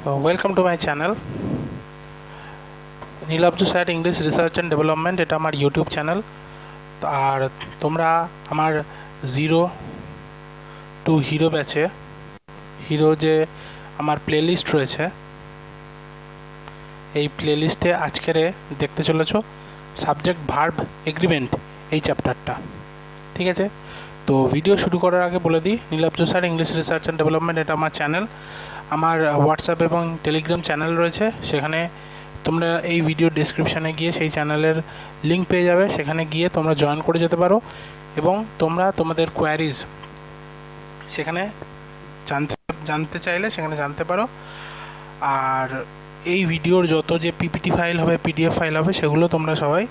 So welcome to my channel Nilabja sir English research and development. এটা আমার YouTube channel. আর তোমরা আমার 0 to হিরো ব্যাচে হিরো যে আমার প্লেলিস্ট রয়েছে, এই প্লেলিস্টে আজকের দেখতে চলেছো সাবজেক্ট ভার্ব এগ্রিমেন্ট, এই চ্যাপ্টারটা। ঠিক আছে, তো ভিডিও শুরু করার আগে বলে দিই, Nilabja sir English research and development এটা আমার চ্যানেল। আমার হোয়াটসঅ্যাপ এবং টেলিগ্রাম চ্যানেল রয়েছে, সেখানে তোমরা এই ভিডিও ডেসক্রিপশানে গিয়ে সেই চ্যানেলের লিঙ্ক পেয়ে যাবে, সেখানে গিয়ে তোমরা জয়েন করে যেতে পারো এবং তোমরা তোমাদের কোয়ারিজ সেখানে জানতে চাইলে সেখানে জানতে পারো। আর এই ভিডিওর যত যে পিপিটি ফাইল হবে, পিডিএফ ফাইল হবে, সেগুলো তোমরা সবাই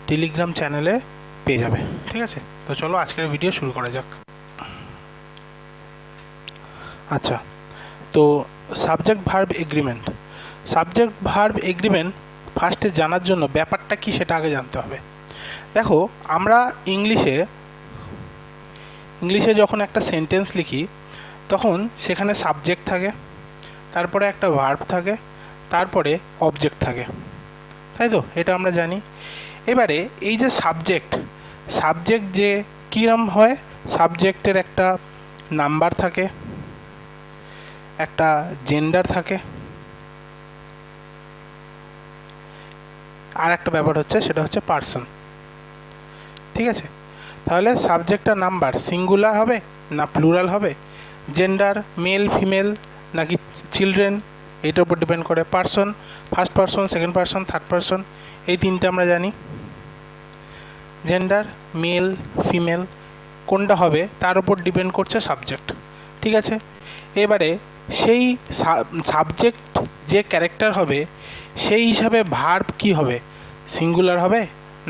টেলিগ্রাম চ্যানেলে পেয়ে যাবে। ঠিক আছে, তো চলো আজকের ভিডিও শুরু করা যাক। আচ্ছা, তো subject verb agreement. Subject verb agreement ফার্স্টে জানার জন্য ব্যাপারটা কি সেটা আগে জানতে হবে। দেখো, আমরা ইংলিশে যখন একটা সেন্টেন্স লিখি তখন সেখানে সাবজেক্ট থাকে, তারপরে একটা ভার্ব থাকে, তারপরে অবজেক্ট থাকে, তাই তো? এটা আমরা জানি। এবারে এই যে সাবজেক্ট যে কীরকম হয়, সাবজেক্টের একটা নাম্বার থাকে, একটা জেন্ডার থাকে, আর একটা ব্যাপার হচ্ছে সেটা হচ্ছে পার্সন। ঠিক আছে, তাহলে সাবজেক্টটা নাম্বার সিঙ্গুলার হবে না প্লুরাল হবে, জেন্ডার মেল ফিমেল নাকি চিলড্রেন, এটার উপর ডিপেন্ড করে। Person first person, second person, third person, এই তিনটে আমরা জানি। জেন্ডার মেল ফিমেল কোনটা হবে তার উপর ডিপেন্ড করছে সাবজেক্ট। ঠিক আছে, এবারে সেই সাবজেক্ট যে ক্যারেক্টার হবে সেই হিসাবে ভার্ব কি হবে, সিঙ্গুলার হবে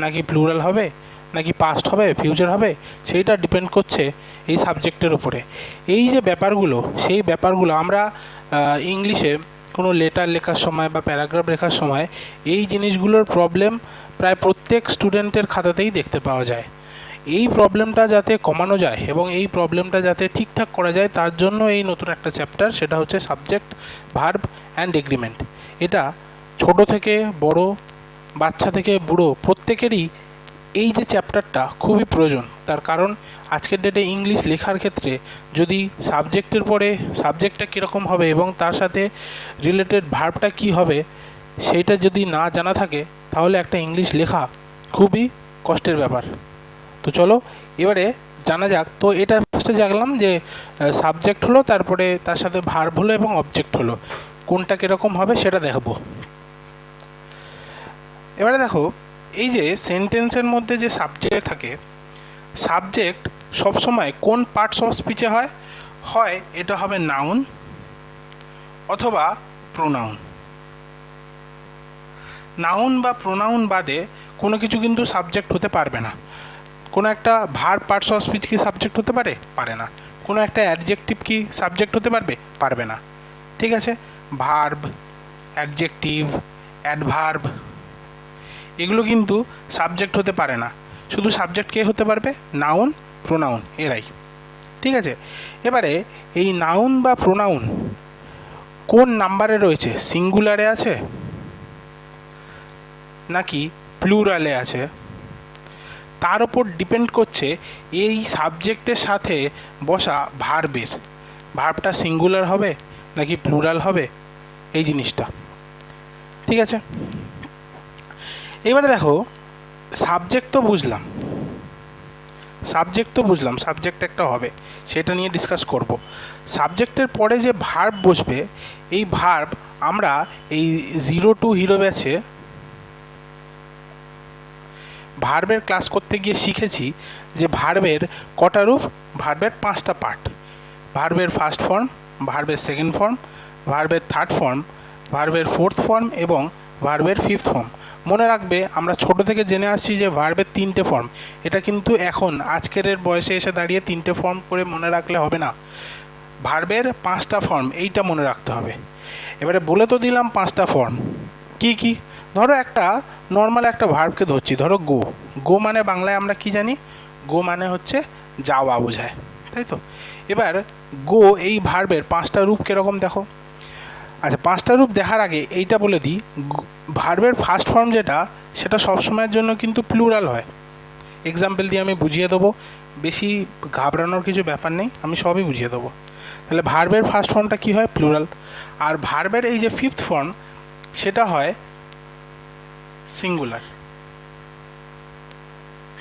নাকি প্লুরাল হবে নাকি পাস্ট হবে ফিউচার হবে, সেইটা ডিপেন্ড করছে এই সাবজেক্টের উপরে। এই যে ব্যাপারগুলো, সেই ব্যাপারগুলো আমরা ইংলিশে কোনো লেটার লেখার সময় বা প্যারাগ্রাফ লেখার সময় এই জিনিসগুলোর প্রবলেম প্রায় প্রত্যেক স্টুডেন্টের খাতাতেই দেখতে পাওয়া যায়। এই প্রবলেমটা যাতে কমানো যায় এবং এই প্রবলেমটা যাতে ঠিকঠাক করা যায়, তার জন্য এই নতুন একটা চ্যাপ্টার, সেটা হচ্ছে সাবজেক্ট ভার্ব অ্যান্ড এগ্রিমেন্ট। এটা ছোট থেকে বড়, বাচ্চা থেকে বুড়ো, প্রত্যেকেরই এই যে চ্যাপ্টারটা খুবই প্রয়োজন। তার কারণ আজকের ডেটে ইংলিশ লেখার ক্ষেত্রে যদি সাবজেক্টের পরে সাবজেক্টটা কীরকম হবে এবং তার সাথে রিলেটেড ভার্বটা কী হবে সেইটা যদি না জানা থাকে, তাহলে একটা ইংলিশ লেখা খুবই কষ্টের ব্যাপার। তো চলো এবারে জানা যাক। তো এটা ফার্স্টে জানলাম যে সাবজেক্ট হলো, তারপরে তার সাথে ভার্ব হলো এবং অবজেক্ট হলো, কোনটা কীরকম হবে সেটা দেখব। এবারে দেখো, এই যে সেন্টেন্সের মধ্যে যে সাবজেক্ট থাকে, সাবজেক্ট সবসময় কোন পার্টস অফ স্পিচে হয় এটা হবে নাউন অথবা প্রোনাউন। নাউন বা প্রোনাউন বাদে কোনো কিছু কিন্তু সাবজেক্ট হতে পারবে না। কোনো একটা ভার্ব পার্টস অফ স্পিচ কি সাবজেক্ট হতে পারে না। কোনো একটা অ্যাডজেক্টিভ কি সাবজেক্ট হতে পারবে না। ঠিক আছে, ভার্ব, অ্যাডজেক্টিভ, অ্যাডভার্ব, এগুলো কিন্তু সাবজেক্ট হতে পারে না। শুধু সাবজেক্ট কে হতে পারবে? নাউন, প্রোনাউন, এরাই। ঠিক আছে, এবারে এই নাউন বা প্রোনাউন কোন নাম্বারে রয়েছে, সিঙ্গুলারে আছে নাকি প্লুরালে আছে, তার ওপর ডিপেন্ড করছে এই সাবজেক্টের সাথে বসা ভার্বটা সিঙ্গুলার হবে নাকি প্লুরাল হবে, এই জিনিসটা। ঠিক আছে, এবারে দেখো, সাবজেক্ট তো বুঝলাম সাবজেক্ট একটা হবে, সেটা নিয়ে ডিসকাস করব। সাবজেক্টের পরে যে ভার্ব বসবে, এই ভার্ব আমরা এই 0 to হিরো ব্যাচে ভার্বের ক্লাস করতে গিয়ে শিখেছি যে ভার্বের কটা রূপ, ভার্বের 5টা পার্ট। ভার্বের ফার্স্ট ফর্ম, ভার্বের সেকেন্ড ফর্ম, ভার্বের থার্ড ফর্ম, ভার্বের ফোর্থ ফর্ম এবং ভার্বের ফিফথ ফর্ম। মনে রাখবে, আমরা ছোট থেকে জেনে আসছি যে ভার্বের 3টে ফর্ম। এটা কিন্তু এখন আজকের বয়সে এসে দাঁড়িয়ে 3টে ফর্ম করে মনে রাখলে হবে না, ভার্বের 5টা ফর্ম, এইটা মনে রাখতে হবে। এবারে বলে তো দিলাম 5টা ফর্ম কি কি। ধরো একটা নর্মাল একটা ভার্বকে ধরছি, ধরো গো মানে বাংলায় আমরা কি জানি? গো মানে হচ্ছে যাওয়া বোঝায়, তাই তো? এবার গো এই ভার্বের 5টা রূপ কীরকম দেখো। আচ্ছা, 5টা রূপ দেখার আগে এইটা বলে দিই, ভার্বের ফার্স্ট ফর্ম যেটা, সেটা সবসময়ের জন্য কিন্তু প্লুরাল হয়। এক্সাম্পল দিয়ে আমি বুঝিয়ে দেবো, বেশি ঘাবড়ানোর কিছু ব্যাপার নেই, আমি সবই বুঝিয়ে দেবো। তাহলে ভার্বের ফার্স্ট ফর্মটা কী হয়? প্লুরাল। আর ভার্বের এই যে ফিফথ ফর্ম, সেটা হয় সিঙ্গুলার।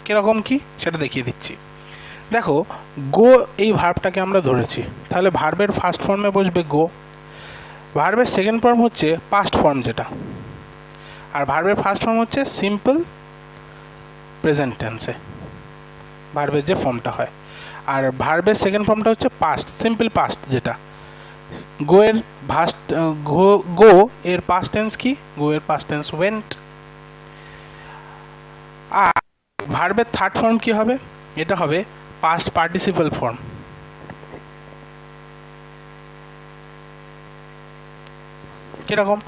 কীরকম কি সেটা দেখিয়ে দিচ্ছি। দেখো, গো এই ভার্বটাকে আমরা ধরেছি, তাহলে ভার্বের ফার্স্ট ফর্মে বসবে গো। ভার্বের সেকেন্ড ফর্ম হচ্ছে পাস্ট ফর্ম যেটা, আর ভার্বের ফার্স্ট ফর্ম হচ্ছে সিম্পল প্রেজেন্ট টেন্সে ভার্বের যে ফর্মটা হয়। আর ভার্বের সেকেন্ড ফর্মটা হচ্ছে পাস্ট, সিম্পল পাস্ট যেটা। গো এর গো এর পাস্ট টেন্স কি? গো এর পাস্ট টেন্স ওয়েন্ট। আর ভার্বের থার্ড ফর্ম কি হবে? এটা হবে পাস্ট পার্টিসিপল ফর্ম। কিরকম?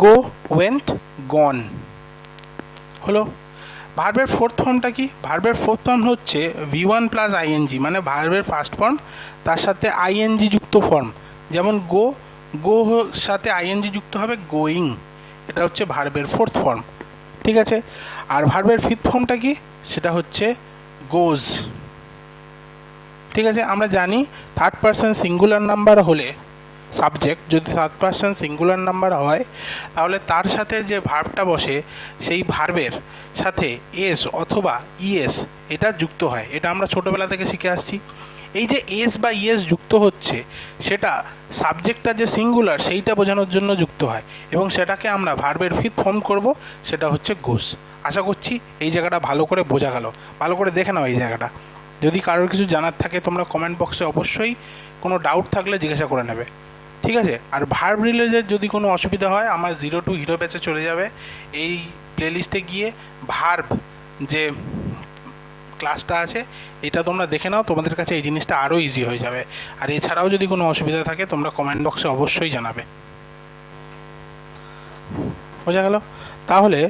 গো, ওয়েন্ট, গন হলো। ভার্বের ফোর্থ ফর্মটা কি? ভার্বের ফোর্থ ফর্ম হচ্ছে V1 প্লাস আইএনজি, মানে ভার্বের ফার্স্ট ফর্ম তার সাথে আইএনজি যুক্ত ফর্ম। যেমন গো, গো সাথে আইএনজি যুক্ত হবে গোয়িং, এটা হচ্ছে ভার্বের ফোর্থ ফর্ম। ঠিক আছে। আর ভার্বের ফিফথ ফর্মটা কি? সেটা হচ্ছে গোজ। ঠিক আছে। আমরা জানি থার্ড পারসন সিঙ্গুলার নাম্বার হলে সাবজেক্ট, যদি থার্ড পারসন সিঙ্গুলার নাম্বার হয়, তাহলে তার সাথে যে ভার্বটা বসে সেই ভার্বের সাথে এস অথবা ইএস এটা যুক্ত হয়। এটা আমরা ছোটোবেলা থেকে শিখে আসছি। এই যে এস বা ইএস যুক্ত হচ্ছে, সেটা সাবজেক্টটা যে সিঙ্গুলার সেইটা বোঝানোর জন্য যুক্ত হয়, এবং সেটাকে আমরা ভার্বের ফিফথ ফর্ম করব, সেটা হচ্ছে গোস। আশা করছি এই জায়গাটা ভালো করে বোঝা গেল। ভালো করে দেখে নাও এই জায়গাটা। যদি কারোর কিছু জানার থাকে, তোমরা কমেন্ট বক্সে অবশ্যই কোনো ডাউট থাকলে জিজ্ঞাসা করে নেবে। ঠিক আছে। আর ভার্ব রিলেটেড যদি কোনো অসুবিধা হয়, আমার 0 to হিরো ব্যাচে চলে যাবে। এই প্লেলিস্টে গিয়ে ভার্ব যে ক্লাসটা আছে এটা তোমরা দেখে নাও, তোমাদের কাছে এই জিনিসটা আরও ইজি হয়ে যাবে। আর এছাড়াও যদি কোনো অসুবিধা থাকে, তোমরা কমেন্ট বক্সে অবশ্যই জানাবে। বোঝা গেল? তাহলে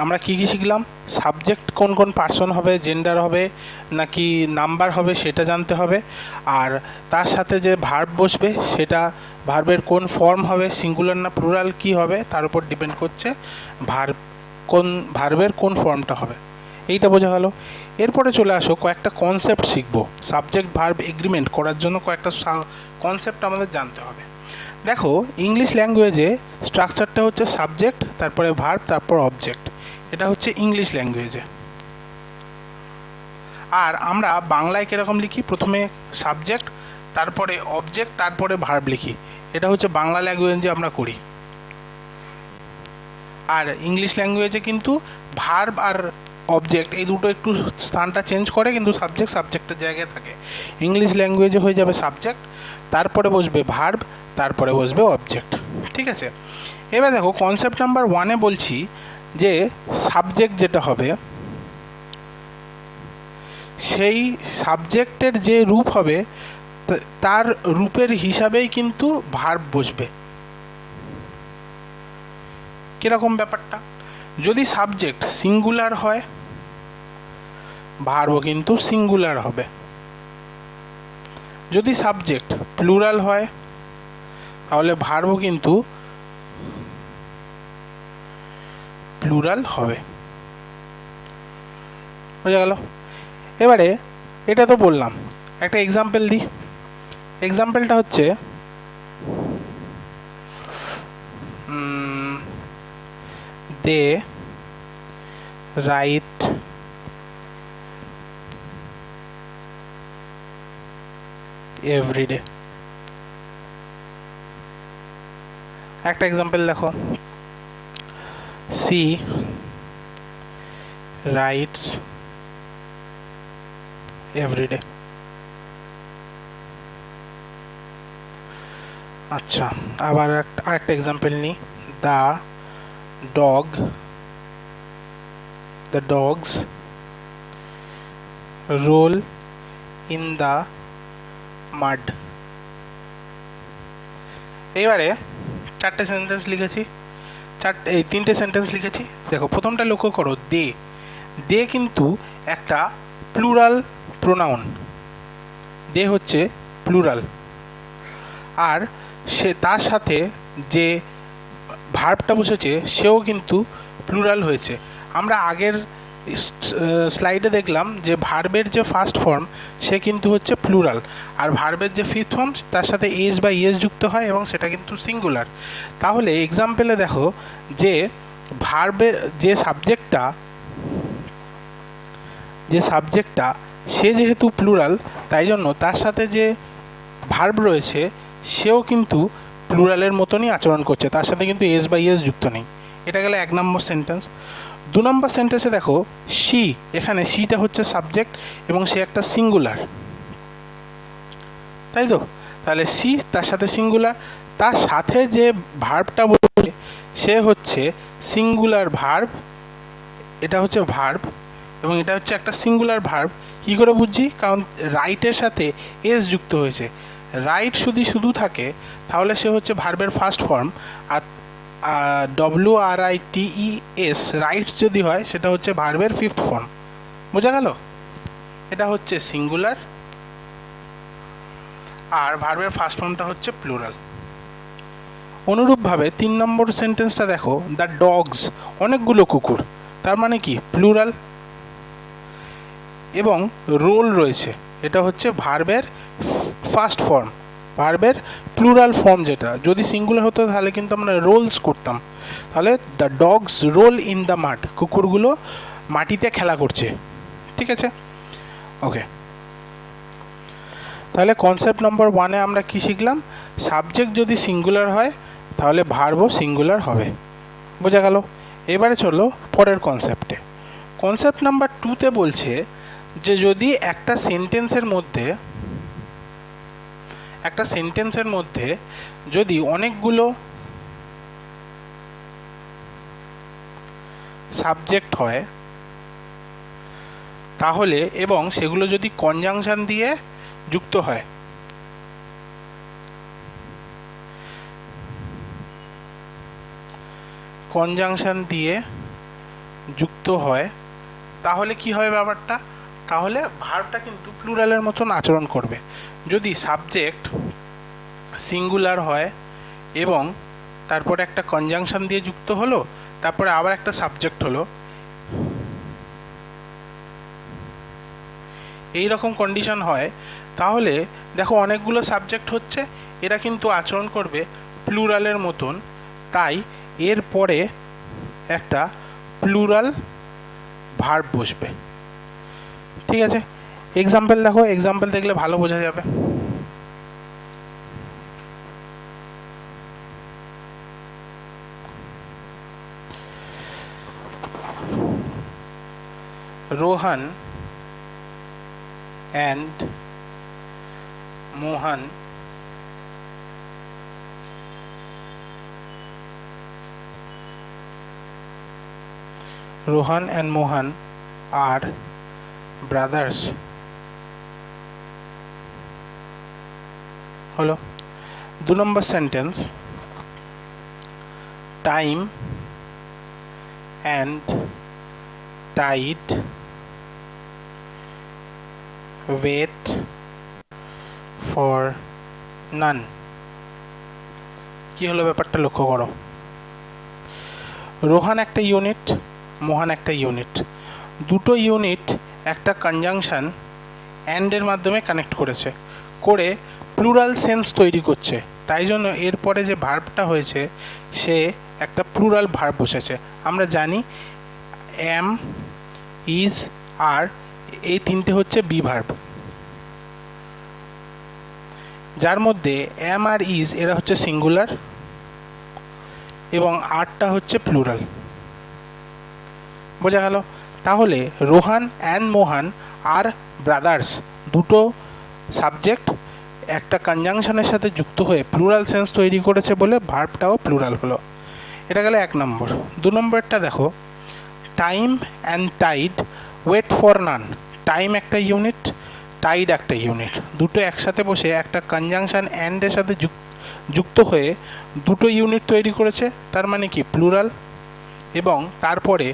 আমরা কী কী শিখলাম? সাবজেক্ট কোন কোন পার্সন হবে, জেন্ডার হবে নাকি নাম্বার হবে সেটা জানতে হবে। আর তার সাথে যে ভার্ব বসবে সেটা ভার্বের কোন ফর্ম হবে, সিঙ্গুলার না প্লুরাল কী হবে, তার উপর ডিপেন্ড করছে ভার্বের কোন ফর্মটা হবে। এইটা বোঝা গেল। এরপরে চলে আসো, কয়েকটা কনসেপ্ট শিখবো। সাবজেক্ট ভার্ব এগ্রিমেন্ট করার জন্য কয়েকটা কনসেপ্ট আমাদের জানতে হবে। দেখো, ইংলিশ ল্যাঙ্গুয়েজে স্ট্রাকচারটা হচ্ছে সাবজেক্ট, তারপরে ভার্ব, তারপর অবজেক্ট। এটা হচ্ছে ইংলিশ ল্যাঙ্গুয়েজে। আর আমরা বাংলায় কীরকম লিখি? প্রথমে সাবজেক্ট, তারপরে অবজেক্ট, তারপরে ভার্ব লিখি। এটা হচ্ছে বাংলা ল্যাঙ্গুয়েজে আমরা করি। আর ইংলিশ ল্যাঙ্গুয়েজে কিন্তু ভার্ব আর অবজেক্ট এই দুটো একটু স্থানটা চেঞ্জ করে, কিন্তু সাবজেক্টের জায়গায় থাকে। ইংলিশ ল্যাঙ্গুয়েজে হয়ে যাবে সাবজেক্ট, তারপরে বসবে ভার্ব, তারপরে বসবে অবজেক্ট। ঠিক আছে। এবার দেখো, কনসেপ্ট নাম্বার 1-এ বলছি যে সাবজেক্ট যেটা হবে, সেই সাবজেক্টের যে রূপ হবে তার রূপের হিসাবেই কিন্তু ভার্ব বসবে। কীরকম ব্যাপারটা? যদি সাবজেক্ট সিঙ্গুলার হয়, ভার্বও কিন্তু সিঙ্গুলার হবে। যদি সাবজেক্ট প্লুরাল হয়, তাহলে ভার্বও কিন্তু প্লুরাল হবে। বোঝা গেল? এবারে এটা তো বললাম, একটা এক্সাম্পল দিই। এক্সাম্পলটা হচ্ছে দে রাইট এভরিডে। একটা এক্সাম্পল দেখো, সি রাইটস এভরিডে। আচ্ছা, আবার আরেকটা এক্সাম্পল নিই। The dogs roll in the mud. এইবারে চারটে সেন্টেন্স লিখেছি, তিনটে সেন্টেন্স লিখেছি। দেখো, প্রথমটা লক্ষ্য করো, দে কিন্তু একটা প্লুরাল প্রোনাউন। দে হচ্ছে প্লুরাল। আর সে তার সাথে যে ভার্বটা বসেছে সেও কিন্তু প্লুরাল হয়েছে। আমরা আগের স্লাইডে দেখলাম যে ভার্বের যে ফার্স্ট ফর্ম সে কিন্তু হচ্ছে প্লুরাল, আর ভার্বের যে ফিফথ ফর্ম তার সাথে এস বা ইএস যুক্ত হয় এবং সেটা কিন্তু সিঙ্গুলার। তাহলে এক্সাম্পলে দেখো যে ভার্বের যে সাবজেক্টটা সে যেহেতু প্লুরাল, তাই জন্য তার সাথে যে ভার্ব রয়েছে সেও কিন্তু প্লুরালের মতনই আচরণ করছে, তার সাথে কিন্তু এস বা ইএস যুক্ত নেই। এটা গেল 1 নম্বর সেন্টেন্স। 2 নম্বর সেন্টেন্সে দেখো সি, এখানে সিটা হচ্ছে সাবজেক্ট এবং সে একটা সিঙ্গুলার, তাই তো? তাহলে সি তার সাথে সিঙ্গুলার, তার সাথে যে ভার্বটা বলছে সে হচ্ছে সিঙ্গুলার ভার্ব, এটা হচ্ছে ভার্ব এবং এটা হচ্ছে একটা সিঙ্গুলার ভার্ব। কী করে বুঝছি? কারণ রাইটের সাথে এস যুক্ত হয়েছে। রাইট যদি শুধু থাকে তাহলে সে হচ্ছে ভার্বের ফার্স্ট ফর্ম, আর WRITES রাইটস যদি হয় সেটা হচ্ছে ভার্বের ফিফথ ফর্ম। বোঝা গেল? এটা হচ্ছে সিঙ্গুলার আর ভার্বের ফার্স্ট ফর্মটা হচ্ছে প্লুরাল। অনুরূপভাবে 3 নম্বর সেন্টেন্সটা দেখো, দ্য ডগস, অনেকগুলো কুকুর, তার মানে কি প্লুরাল। এবং রোল রয়েছে, এটা হচ্ছে ভার্বের ফার্স্ট ফর্ম, ভার্বের প্লুরাল ফর্ম, যেটা যদি সিঙ্গুলার হতো তাহলে কিন্তু আমরা রোলস করতাম। তাহলে the dogs roll in the mud, কুকুরগুলো মাটিতে খেলা করছে। ঠিক আছে, ওকে। তাহলে কনসেপ্ট নম্বর 1-এ আমরা কি শিখলাম? সাবজেক্ট যদি সিঙ্গুলার হয় তাহলে ভার্বও সিঙ্গুলার হবে। বোঝা গেল? এবারে চলো পরের কনসেপ্টে। কনসেপ্ট নাম্বার 2-তে বলছে যে যদি একটা সেন্টেন্সের মধ্যে যদি অনেকগুলো সাবজেক্ট হয় তাহলে, এবং সেগুলো যদি কনজাংশন দিয়ে যুক্ত হয়, তাহলে কি হবে ব্যাপারটা? তাহলে ভার্বটা কিন্তু প্লুরালের মতন আচরণ করবে। যদি সাবজেক্ট সিঙ্গুলার হয় এবং তারপরে একটা কনজাংশন দিয়ে যুক্ত হলো, তারপরে আবার একটা সাবজেক্ট হলো, এই রকম কন্ডিশন হয়, তাহলে দেখো অনেকগুলো সাবজেক্ট হচ্ছে, এরা কিন্তু আচরণ করবে প্লুরালের মতন, তাই এর পরে একটা প্লুরাল ভার্ব বসবে। ঠিক আছে, এক্সাম্পল দেখো, এক্সাম্পল দেখলে ভালো বোঝা যাবে। Rohan and Mohan are brothers. হলো 2 নম্বর sentence, time and tide wait for none। কি হলো ব্যাপারটা লক্ষ্য করো। রোহান একটা ইউনিট, মোহান একটা ইউনিট, দুটো ইউনিট একটা কনজাংশন অ্যান্ডের মাধ্যমে কানেক্ট করেছে, করে প্লুরাল সেন্স তৈরি করছে, তাই জন্য এরপরে যে ভার্বটা হয়েছে সে একটা প্লুরাল ভার্ব বসেছে। আমরা জানি অ্যাম, ইজ, আর, এই তিনটে হচ্ছে বি ভার্ব, যার মধ্যে অ্যাম আর ইজ এরা হচ্ছে সিঙ্গুলার এবং আরটা হচ্ছে প্লুরাল। বোঝা গেল? তাহলে Rohan and Mohan are brothers, দুটো সাবজেক্ট একটা কনজাংশনের সাথে যুক্ত হয়ে প্লুরাল সেন্স তৈরি করেছে বলে ভার্বটাও প্লুরাল হলো। এটা গেল 1 নম্বর। 2 নম্বরটা দেখো, time and tide wait for none. Time একটা ইউনিট, টাইড একটা ইউনিট, দুটো একসাথে বসে একটা কনজাংশন অ্যান্ডের সাথে যুক্ত হয়ে দুটো ইউনিট তৈরি করেছে, তার মানে কি প্লুরাল। এবং তারপরে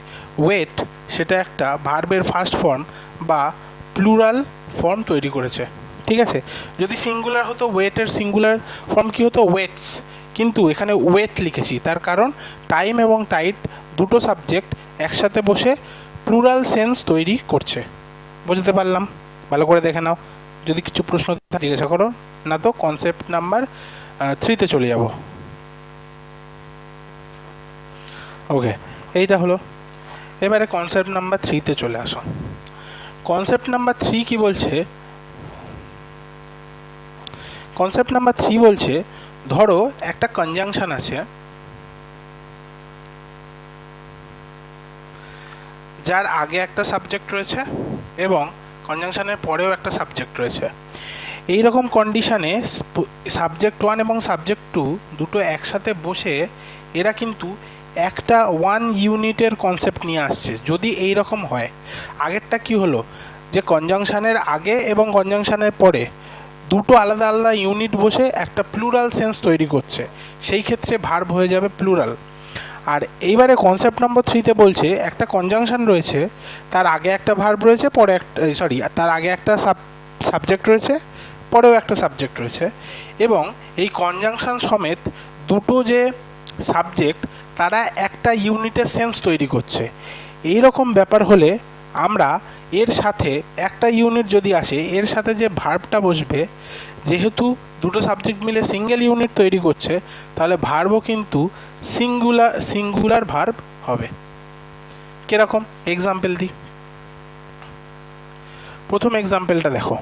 ওয়েট, সেটা একটা ভার্বের ফার্স্ট ফর্ম বা প্লুরাল ফর্ম তৈরি করেছে। ঠিক আছে। যদি সিঙ্গুলার হতো ওয়েটের সিঙ্গুলার ফর্ম কী হতো, ওয়েটস, কিন্তু এখানে ওয়েট লিখেছি, তার কারণ টাইম এবং টাইড দুটো সাবজেক্ট একসাথে বসে প্লুরাল সেন্স তৈরি করছে। বুঝতে পারলাম? ভালো করে দেখে নাও, যদি কিছু প্রশ্ন জিজ্ঞাসা করো, না তো কনসেপ্ট নাম্বার 3-তে চলে যাব। ওকে, এইটা হলো। এবারে কনসেপ্ট নাম্বার 3-তে চলে আসো। কনসেপ্ট নাম্বার 3 কি বলছে? কনসেপ্ট নাম্বার 3 বলছে, ধরো একটা কনজাংশন আছে যার আগে একটা সাবজেক্ট রয়েছে এবং কনজাংশনের পরেও একটা সাবজেক্ট রয়েছে। এই রকম কন্ডিশনে সাবজেক্ট 1 এবং সাবজেক্ট 2 দুটো একসাথে বসে এরা কিন্তু একটা 1 ইউনিটের কনসেপ্ট নিয়ে আসছে। যদি এই রকম হয়, আগেরটা কি হলো, যে কনজাংশনের আগে এবং কনজাংশনের পরে দুটো আলাদা আলাদা ইউনিট বসে একটা প্লুরাল সেন্স তৈরি করছে, সেই ক্ষেত্রে ভার্ব হয়ে যাবে প্লুরাল। আর এইবারে কনসেপ্ট নম্বর 3-তে বলছে একটা কনজাংশন রয়েছে, তার আগে একটা ভার্ব রয়েছে, পরে একটা তার আগে একটা সাবজেক্ট রয়েছে, পরেও একটা সাবজেক্ট রয়েছে, এবং এই কনজাংশন সমেত দুটো যে সাবজেক্ট তারা একটা ইউনিটের সেন্স তৈরি করছে। এই রকম ব্যাপার হলে আমরা এর সাথে একটা ইউনিট যদি আসে, এর সাথে যে ভার্বটা বসবে, যেহেতু দুটো সাবজেক্ট মিলে সিঙ্গেল ইউনিট তৈরি করছে, তাহলে ভার্বও কিন্তু সিঙ্গুলার ভার্ব হবে। কিরকম এক্সাম্পল দিই? প্রথম এক্সাম্পলটা দেখো,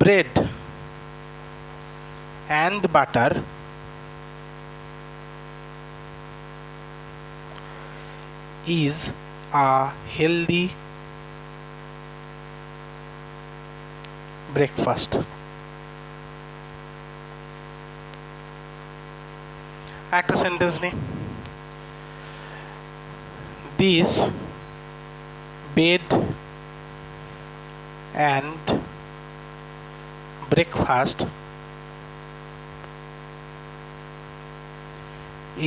bread and butter is a healthy breakfast. একটা সেন্টেন্স নেই, this bed and breakfast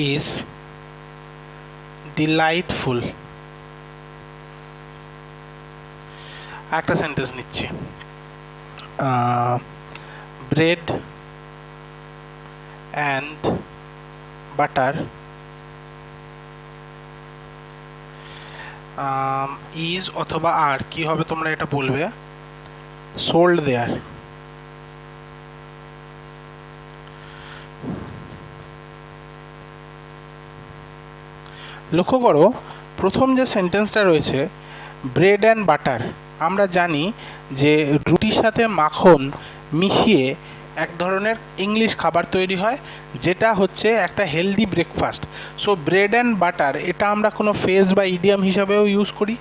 is delightful. একটা সেন্টেন্স নিচ্ছি, ব্রেড অ্যান্ড বাটার ইজ অথবা আর কি হবে তোমরা এটা বলবে, সোল্ড দেয়ার। লক্ষ্য করো, প্রথম যে সেন্টেন্সটা রয়েছে ব্রেড অ্যান্ড বাটার, আমরা জানি যে রুটির সাথে মাখন মিশিয়ে এক ধরনের ইংলিশ খাবার তৈরি হয়, যেটা হচ্ছে একটা healthy breakfast. So bread and butter এটা আমরা কোনো ফ্রেজ বা ইডিয়াম হিসাবেও ইউজ করি,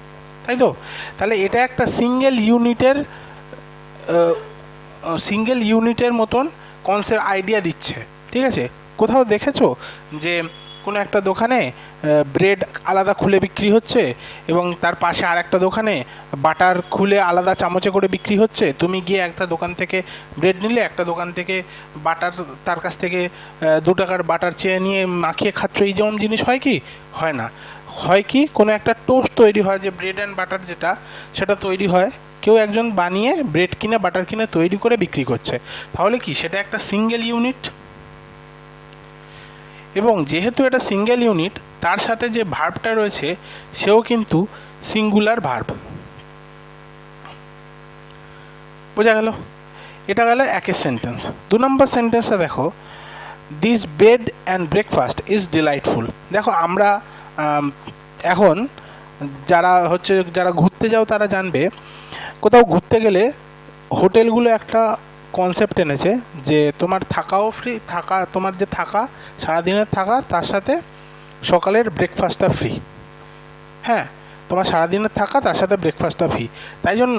তাই তো? তাহলে এটা একটা সিঙ্গেল ইউনিটের মতন কনসেপ্ট আইডিয়া দিচ্ছে, ঠিক আছে? কোথাও দেখেছো যে কোনো একটা দোকানে ব্রেড আলাদা খুলে বিক্রি হচ্ছে এবং তার পাশে আর একটা দোকানে বাটার খুলে আলাদা চামচে করে বিক্রি হচ্ছে? তুমি গিয়ে একটা দোকান থেকে ব্রেড নিলে, একটা দোকান থেকে বাটার, তার কাছ থেকে 2 টাকার বাটার চেয়ে নিয়ে মাখিয়ে খাচ্ছ, এই যেমন জিনিস হয় কি? হয় না। হয় কি, কোনো একটা টোস্ট তৈরি হয়, যে ব্রেড অ্যান্ড বাটার যেটা, সেটা তৈরি হয়, কেউ একজন বানিয়ে ব্রেড কিনে বাটার কিনে তৈরি করে বিক্রি করছে। তাহলে কি সেটা একটা সিঙ্গেল ইউনিট? এবং যেহেতু এটা সিঙ্গেল ইউনিট, তার সাথে যে ভার্বটা রয়েছে সেও কিন্তু সিঙ্গুলার ভার্ব। বোঝা গেল? এটা গেল একের সেন্টেন্স। 2 নম্বর সেন্টেন্সটা দেখো, this bed and breakfast is delightful. দেখো আমরা এখন যারা ঘুরতে যাও তারা জানবে, কোথাও ঘুরতে গেলে হোটেলগুলো একটা কনসেপ্ট এনেছে যে তোমার থাকাও ফ্রি, তোমার যে থাকা সারাদিনের থাকা, তার সাথে সকালের ব্রেকফাস্টটা ফ্রি। হ্যাঁ, তোমার সারাদিনের থাকা তার সাথে ব্রেকফাস্টটা ফ্রি। তাই জন্য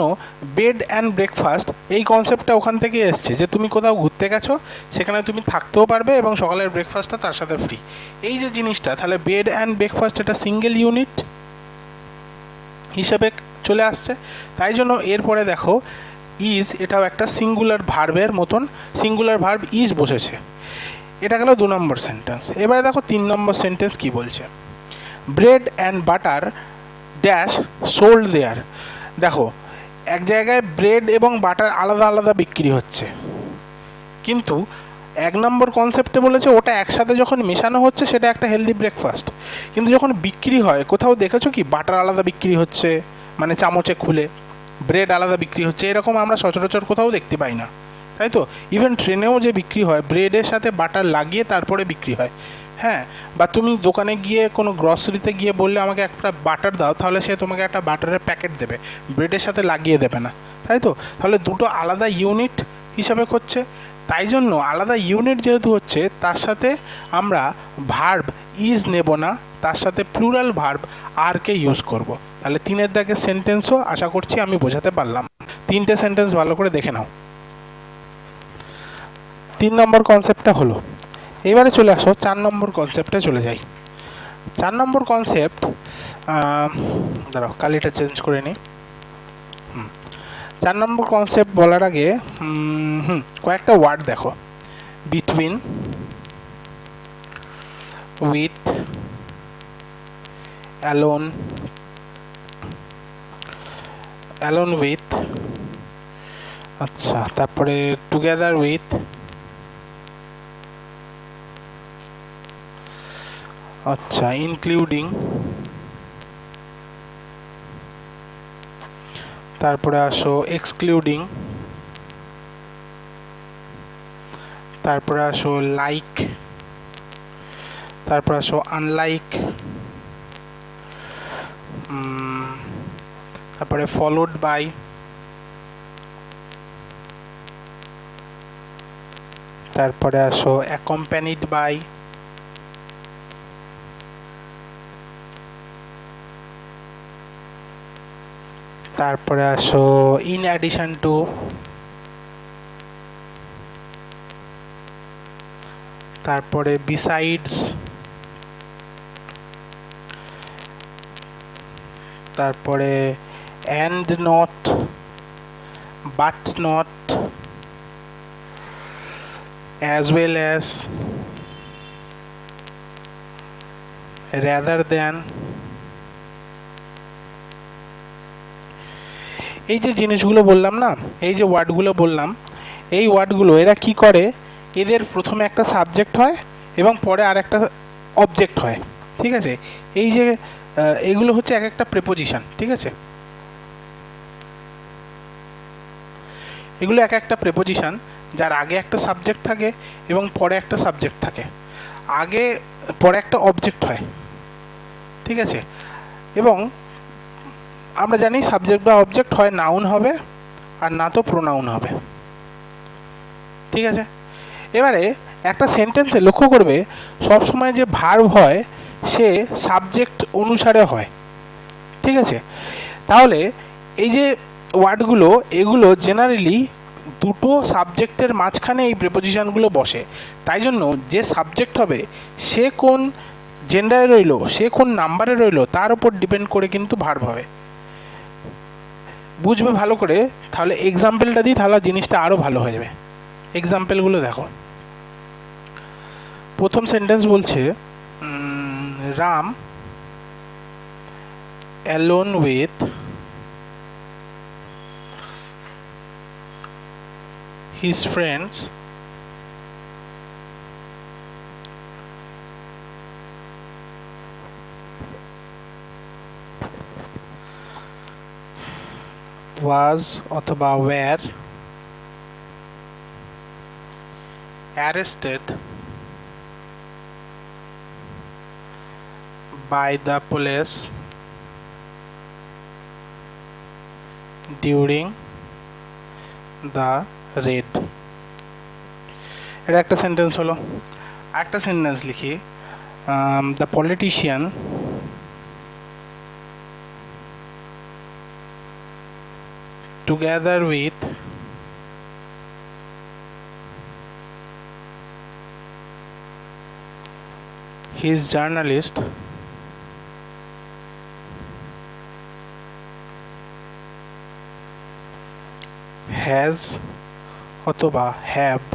বেড অ্যান্ড ব্রেকফাস্ট এই কনসেপ্টটা ওখান থেকে এসছে, যে তুমি কোথাও ঘুরতে গেছো, সেখানে তুমি থাকতেও পারবে এবং সকালের ব্রেকফাস্টটা তার সাথে ফ্রি। এই যে জিনিসটা, তাহলে বেড অ্যান্ড ব্রেকফাস্ট এটা সিঙ্গেল ইউনিট হিসেবে চলে আসছে। তাই জন্য এরপরে দেখো ইজ, এটাও একটা সিঙ্গুলার ভার্বের মতন, সিঙ্গুলার ভার্ব ইজ বসেছে। এটা গেল 2 নম্বর সেন্টেন্স। এবারে দেখো 3 নম্বর সেন্টেন্স কি বলছে, bread and butter dash sold there. দেখো এক জায়গায় ব্রেড এবং বাটার আলাদা আলাদা বিক্রি হচ্ছে, কিন্তু 1 নম্বর কনসেপ্টে বলেছে ওটা একসাথে যখন মেশানো হচ্ছে সেটা একটা হেলদি ব্রেকফাস্ট। কিন্তু যখন বিক্রি হয়, কোথাও দেখেছো কি বাটার আলাদা বিক্রি হচ্ছে মানে চামচে খুলে, ব্রেড আলাদা বিক্রি হচ্ছে? এরকম আমরা সচরাচর কোথাও দেখতে পাই না, তাই তো? ইভেন ট্রেনেও যে বিক্রি হয়, ব্রেডের সাথে বাটার লাগিয়ে তারপরে বিক্রি হয়। হ্যাঁ, বা তুমি দোকানে গিয়ে কোনো গ্রসারিতে গিয়ে বললে আমাকে একটা বাটার দাও, তাহলে সে তোমাকে একটা বাটারের প্যাকেট দেবে, ব্রেডের সাথে লাগিয়ে দেবে না, তাই তো? তাহলে দুটো আলাদা ইউনিট হিসাবে করছে। তাই জন্য আলাদা ইউনিট যেহেতু হচ্ছে, তার সাথে আমরা ভার্ব ইজ নেব না, তার সাথে প্লুরাল ভার্ব আরকে ইউজ করব। তাহলে 3-এর দাগের সেন্টেন্সও আশা করছি আমি বোঝাতে পারলাম। 3টে সেন্টেন্স ভালো করে দেখে নাও। 3 নম্বর কনসেপ্টটা হলো। এবারে চলে আসো 4 নম্বর কনসেপ্টে চলে যাই। 4 নম্বর কনসেপ্ট, দাঁড়াও কালিটা চেঞ্জ করে নিই। 4 নম্বর কনসেপ্ট বলার আগে কয়েকটা ওয়ার্ড দেখো। Between, with, alone, alone with, আচ্ছা, তারপরে টুগেদার উইথ, আচ্ছা, ইনক্লুডিং, তারপরে আসো এক্সক্লুডিং, তারপরে আসো লাইক, তারপরে আসো আনলাইক, তারপরে ফলোড বাই, তারপরে আসো অ্যাকম্প্যানিড বাই, তারপরে আসো ইন অ্যাডিশন টু, তারপরে বিসাইডস, তারপরে and not, but not, as well as, rather than। এই যে জিনিসগুলো বললাম না, এই যে ওয়ার্ডগুলো বললাম, এই ওয়ার্ডগুলো এরা কি করে, এদের প্রথমে একটা সাবজেক্ট হয় এবং পরে আর একটা অবজেক্ট হয়, ঠিক আছে? এই যে এগুলো হচ্ছে এক একটা প্রেপোজিশন, ঠিক আছে? এগুলো এক একটা প্রেপোজিশন, যার আগে একটা সাবজেক্ট থাকে এবং পরে একটা সাবজেক্ট থাকে, আগে পরে একটা অবজেক্ট হয়, ঠিক আছে? এবং আমরা জানি সাবজেক্ট বা অবজেক্ট হয় নাউন হবে আর না তো প্রোনাউন হবে, ঠিক আছে? এবারে একটা সেন্টেন্সে লক্ষ্য করবে সবসময় যে ভার্ব হয় সে সাবজেক্ট অনুসারে হয়, ঠিক আছে? তাহলে এই যে ওয়ার্ডগুলো, এগুলো জেনারেলি দুটো সাবজেক্টের মাঝখানে এই প্রিপোজিশনগুলো বসে। তাই জন্য যে সাবজেক্ট হবে সে কোন জেন্ডারে রইলো, সে কোন নাম্বারে রইলো, তার উপর ডিপেন্ড করে কিন্তু ভার্ব হবে। বুঝবে ভালো করে, তাহলে এক্সাম্পলটা দিই, তাহলে জিনিসটা আরও ভালো হয়ে যাবে। এক্সাম্পলগুলো দেখো। প্রথম সেন্টেন্স বলছে Ram alone with his friends was অথবা were arrested by the police during the raid। এটা একটা সেন্টেন্স হলো। একটা সেন্টেন্স লিখি, the politician together with his journalist has অথবা have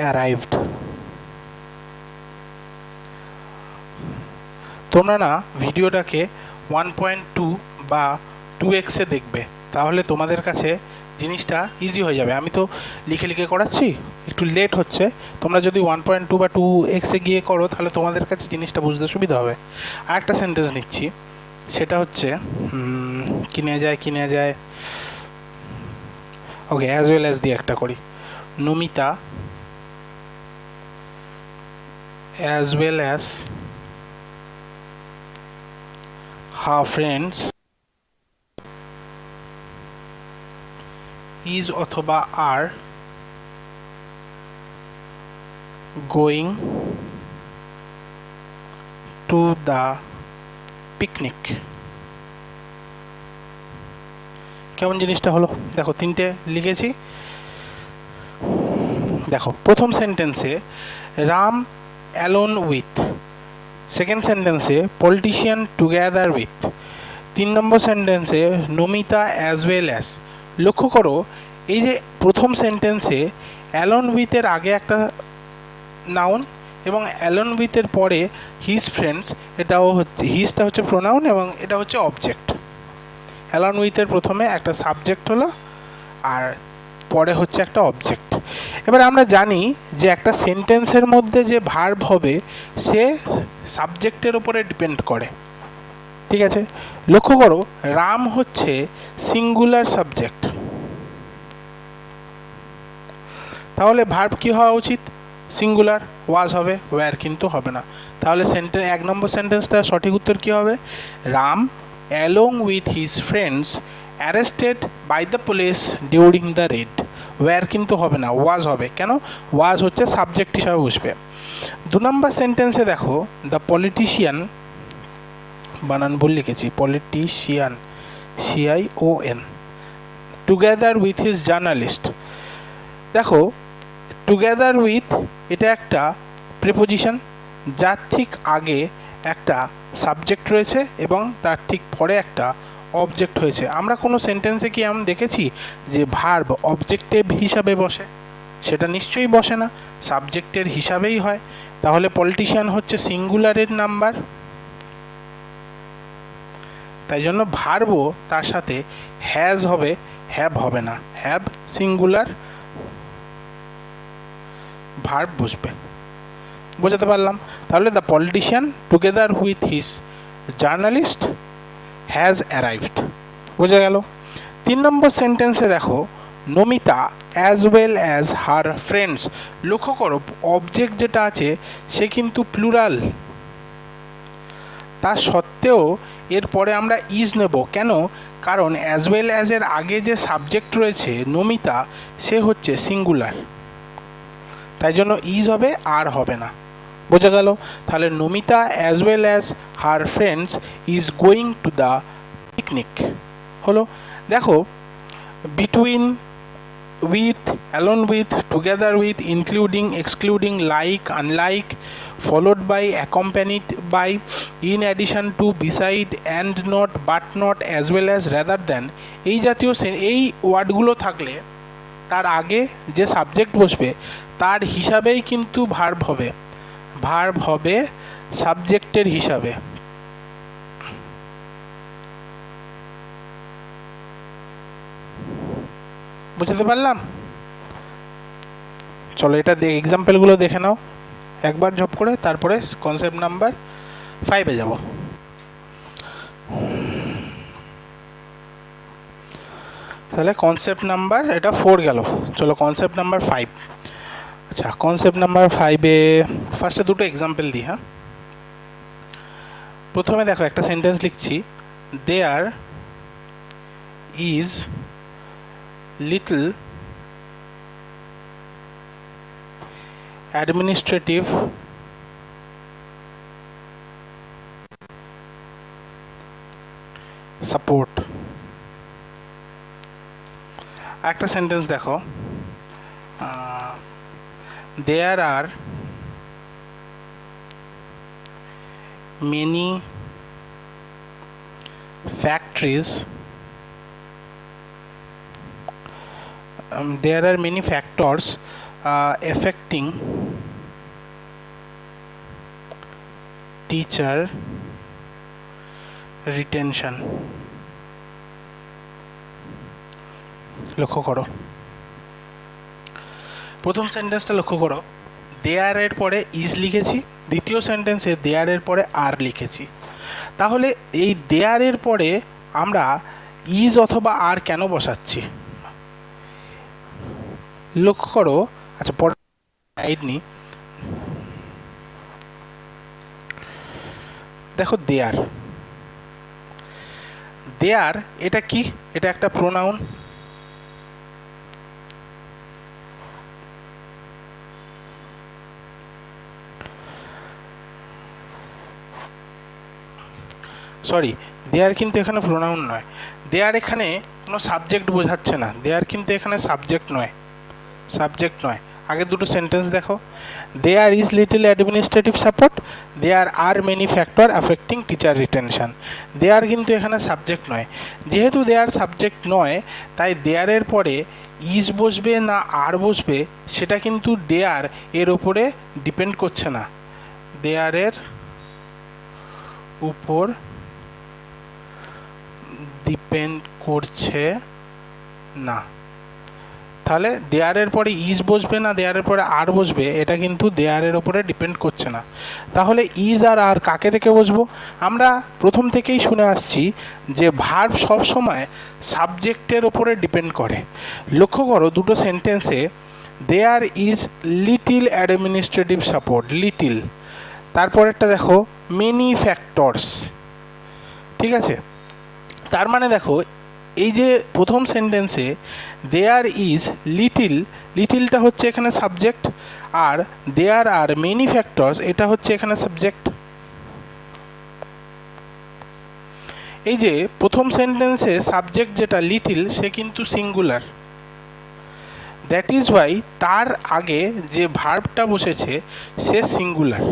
arrived। তোমরা না ভিডিওটাকে 1.2 বা 2x-এ দেখবে, তাহলে তোমাদের কাছে জিনিসটা ইজি হয়ে যাবে। আমি তো লিখে লিখে করাচ্ছি, একটু লেট হচ্ছে। তোমরা যদি 1.2 বা 2x-এ গিয়ে করো তাহলে তোমাদের কাছে জিনিসটা বুঝতে সুবিধা হবে। আর একটা সেন্টেন্স নিচ্ছি, সেটা হচ্ছে কিনে যায় ওকে, অ্যাজ ওয়েল অ্যাজ দিয়ে একটা করি। Namita as well as her friends is অথবা are going to the picnic. কেমন জিনিসটা হলো দেখো, তিনটে লিখেছি। দেখো, প্রথম সেন্টেন্সে রাম অ্যালোন উইথ, সেকেন্ড সেন্টেন্সে পলিটিশিয়ান টুগেদার উইথ, 3 নম্বর সেন্টেন্সে নমিতা অ্যাজ ওয়েল অ্যাজ। লক্ষ্য করো, এই যে প্রথম সেন্টেন্সে অ্যালোন উইথের আগে একটা নাউন এবং অ্যালোন উইথের পরে হিজ ফ্রেন্ডস, এটাও হচ্ছে, হিজটা হচ্ছে প্রোনাউন এবং এটা হচ্ছে অবজেক্ট। অ্যালোন উইথের প্রথমে একটা সাবজেক্ট হলো আর পরে হচ্ছে একটা অবজেক্ট। এবার আমরা জানি যে একটা সেন্টেন্সের মধ্যে যে ভার্ব হবে সে সাবজেক্টের উপরে ডিপেন্ড করে, ঠিক আছে। লক্ষ্য করো, রাম হচ্ছে সিঙ্গুলার সাবজেক্ট, তাহলে ভার্ব কি হওয়া উচিত? সিঙ্গুলার। ওয়াজ হবে, ওয়্যার কিন্তু হবে না। তাহলে এক নম্বর সেন্টেন্সটা সঠিক উত্তর কি হবে? Ram along with his friends arrested by the police during the raid. Were কিন্তু হবে না, ওয়াজ হবে। কেন? ওয়াজ হচ্ছে সাবজেক্ট হিসাবে বসবে। 2 নম্বর সেন্টেন্সে দেখো, দ্য পলিটিশিয়ান, বানান ভুল লিখেছি, politician CION together with his journalist. দেখো, টুগেদার উইথ এটা একটা প্রিপোজিশন, যার ঠিক আগে একটা সাবজেক্ট রয়েছে এবং তার ঠিক পরে একটা অবজেক্ট হয়েছে। আমরা কোনো সেন্টেন্সে কি এমন দেখেছি যে ভার্ব অবজেক্টিভ হিসাবে বসে? সেটা নিশ্চয়ই বসে না, সাবজেক্টের হিসাবেই হয়। তাহলে পলিটিশিয়ান হচ্ছে সিঙ্গুলারের নাম্বার, তাই জন্য ভার্বও তার সাথে হ্যাজ হবে, হ্যাভ হবে না। হ্যাভ সিঙ্গুলার, ভার্ব বসবে। বোঝাতে পারলাম? তাহলে the politician together with his journalist has arrived. বোঝা গেল? 3 নম্বর সেন্টেন্সে দেখো, Namita as well as her friends. লক্ষ্য করো, অবজেক্ট যেটা আছে সে কিন্তু প্লুরাল, তা সত্ত্বেও এরপরে আমরা ইজ নেব। কেন? কারণ অ্যাজ ওয়েল অ্যাজ এর আগে যে সাবজেক্ট রয়েছে নমিতা, সে হচ্ছে সিঙ্গুলার, তাই জন্য ইজ হবে, আর হবে না। বোঝা গেল? তাহলে Namita as well as her friends is going to the picnic হলো। দেখো, between, with, alone with, together with, including, excluding, like, unlike, followed by, accompanied by, in addition to, beside, and not, but not, as well as, rather than, এই জাতীয় এই ওয়ার্ডগুলো থাকলে তার আগে যে সাবজেক্ট বসবে তার হিসাবেই কিন্তু ভার্ব হবে। ভার্ব হবে সাবজেক্টের হিসাবে। বুঝতে পারলাম? চলো এটা এক্সাম্পলগুলো দেখে নাও একবার ঝপ করে, তারপরে কনসেপ্ট নাম্বার 5-এ যাব। তাহলে কনসেপ্ট নাম্বার এটা 4 গেল, চলো কনসেপ্ট নাম্বার 5। আচ্ছা, কনসেপ্ট নাম্বার 5-এ ফার্স্টে দুটো এক্সাম্পল দিই। হ্যাঁ, প্রথমে দেখো একটা সেন্টেন্স লিখছি, there is little administrative support। একটা সেন্টেন্স দেখো, there are many factories, there are many factors affecting teacher retention। লক্ষ্য করো, প্রথম সেন্টেন্সটা লক্ষ্য করো, দেয়ারের পরে ইজ লিখেছি, দ্বিতীয় সেন্টেন্সে দেয়ারের পরে আর লিখেছি। তাহলে এই দেয়ারের পরে আমরা ইজ অথবা আর কেন বসাচ্ছি? লক্ষ্য করো, আচ্ছা পরে সাইড নি, দেখো দেয়ার, দেয়ার এটা কি? এটা একটা প্রোনাউন। সরি, দেয়ার কিন্তু এখানে প্রোনাউন নয়, দেয়ার এখানে কোনো সাবজেক্ট বোঝাচ্ছে না, দেয়ার কিন্তু এখানে সাবজেক্ট নয়, সাবজেক্ট নয়। আগে দুটো সেন্টেন্স দেখো, there is little administrative support, there are many factor affecting teacher retention. There কিন্তু এখানে সাবজেক্ট নয়, যেহেতু দেয়ার সাবজেক্ট নয় তাই দেয়ারের পরে ইজ বসবে না আর বসবে সেটা কিন্তু দেয়ার এর ওপরে ডিপেন্ড করছে না, দেয়ারের উপর ডিপেন্ড করছে না। তাহলে দেয়ারের পরে ইজ বসবে না দেয়ারের পরে আর বসবে এটা কিন্তু দেয়ারের ওপরে ডিপেন্ড করছে না। তাহলে ইজ আর আর কাকে থেকে বসবো? আমরা প্রথম থেকেই শুনে আসছি যে ভার্ব সবসময় সাবজেক্টের ওপরে ডিপেন্ড করে। লক্ষ্য করো দুটো সেন্টেন্সে, there is little administrative support, little, তারপরেরটা দেখো মেনি ফ্যাক্টরস, ঠিক আছে? তার মানে দেখো এই যে প্রথম সেন্টেন্সে দেয়ার ইজ লিটিল, লিটিলটা হচ্ছে এখানে সাবজেক্ট, আর দেয়ার আর মেনি ফ্যাক্টরস এটা হচ্ছে এখানে সাবজেক্ট। এই যে প্রথম সেন্টেন্সে সাবজেক্ট যেটা লিটিল সে কিন্তু সিঙ্গুলার, দ্যাট ইজ ওয়াই তার আগে যে ভার্বটা বসেছে সে সিঙ্গুলার।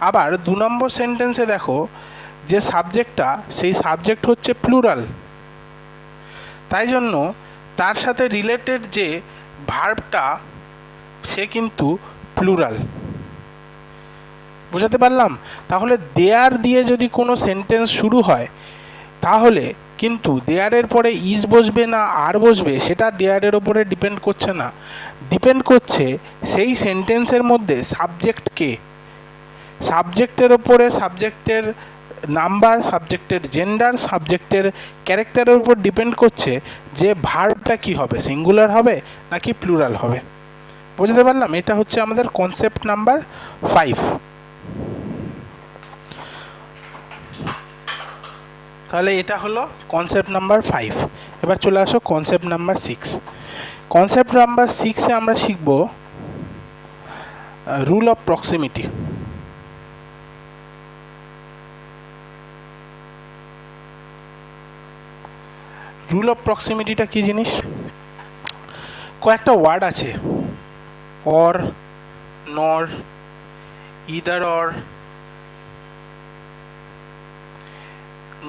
আবার দু নম্বর সেন্টেন্সে দেখো যে সাবজেক্টটা সেই সাবজেক্ট হচ্ছে প্লুরাল, তাই জন্য তার সাথে রিলেটেড যে ভার্বটা সে কিন্তু প্লুরাল। বুঝাতে পারলাম? তাহলে দেয়ার দিয়ে যদি কোনো সেন্টেন্স শুরু হয় তাহলে কিন্তু দেয়ারের পরে ইজ বসবে না আর বসবে সেটা দেয়ারের ওপরে ডিপেন্ড করছে না, ডিপেন্ড করছে সেই সেন্টেন্সের মধ্যে সাবজেক্ট কে, সাবজেক্টের ওপরে, সাবজেক্টের নাম্বার, সাবজেক্টের জেন্ডার, সাবজেক্টের ক্যারেক্টারের উপর ডিপেন্ড করছে যে ভার্বটা কি হবে, সিঙ্গুলার হবে নাকি প্লুরাল হবে। বুঝতে পারলাম? এটা হচ্ছে আমাদের কনসেপ্ট নাম্বার 5। তাহলে এটা হলো কনসেপ্ট নাম্বার 5। এবার চলে আসো কনসেপ্ট নাম্বার 6। কনসেপ্ট নাম্বার 6-এ আমরা শিখব rule of proximity. Rule of প্রক্সিমিটিটা কী জিনিস? কয়েকটা ওয়ার্ড আছে, or, nor, either or,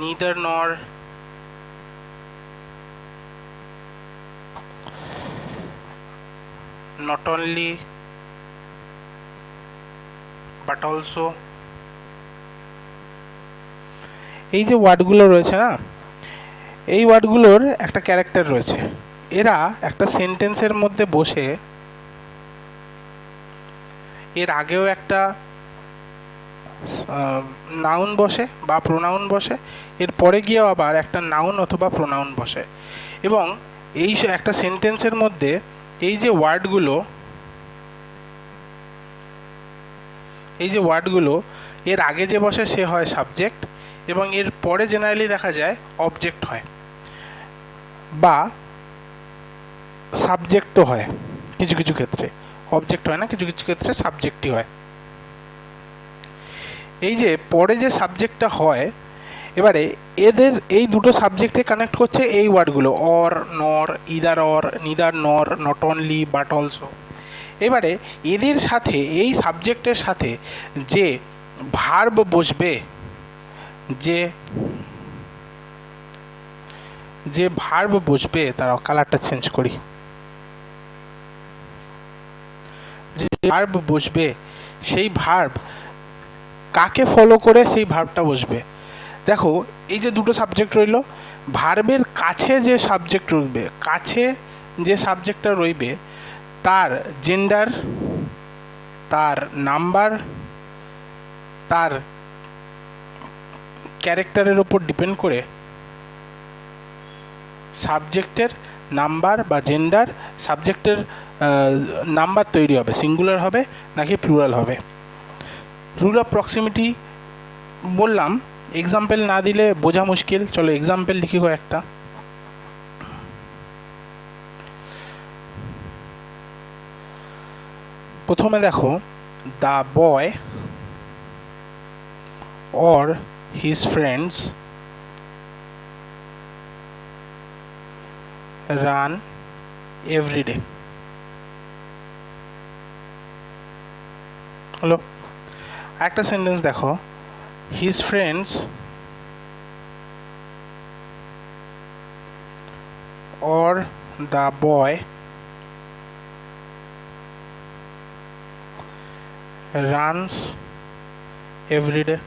neither nor, not only, but also. এই যে ওয়ার্ডগুলো রয়েছে না, এই ওয়ার্ডগুলোর একটা ক্যারেক্টার রয়েছে, এরা একটা সেন্টেন্সের মধ্যে বসে এর আগেও একটা নাউন বসে বা প্রোনাউন বসে, এর পরে গিয়েও আবার একটা নাউন অথবা প্রোনাউন বসে, এবং এই একটা সেন্টেন্সের মধ্যে এই যে ওয়ার্ডগুলো, এই যে ওয়ার্ডগুলো এর আগে যে বসে সে হয় সাবজেক্ট, এবং এর পরে জেনারেলি দেখা যায় অবজেক্ট হয় বা সাবজেক্টও হয়, কিছু কিছু ক্ষেত্রে অবজেক্ট হয় না, কিছু কিছু ক্ষেত্রে সাবজেক্টই হয়। এই যে পরে যে সাবজেক্টটা হয়, এবারে এদের এই দুটো সাবজেক্টে কানেক্ট করছে এই ওয়ার্ডগুলো, or, nor, either or, neither nor, not only, but also. এবারে এদের সাথে এই সাবজেক্টের সাথে যে ভার্ব বসবে, যে ভার্ব বসবে, তার কালারটা চেঞ্জ করি, যে ভার্ব বসবে সেই ভার্ব কাকে ফলো করে সেই ভার্বটা বসবে। দেখো এই যে দুটো সাবজেক্ট রইল, ভার্বের কাছে যে সাবজেক্ট রইবে, কাছে যে সাবজেক্টটা রইবে তার জেন্ডার, তার নাম্বার, তার ক্যারেক্টারের ওপর ডিপেন্ড করে সাবজেক্টের নাম্বার বা জেন্ডার, সাবজেক্টের নাম্বার তৈরি হবে, সিঙ্গুলার হবে নাকি প্লুরাল হবে। রুল অফ প্রক্সিমিটি বললাম, এক্সাম্পল না দিলে বোঝা মুশকিল, চলো এক্সাম্পল লিখি কয়েকটা। প্রথমে দেখো, the boy or his friends run every day. হলো, একটা সেন্টেন্স দেখো, his friends or the boy runs every day.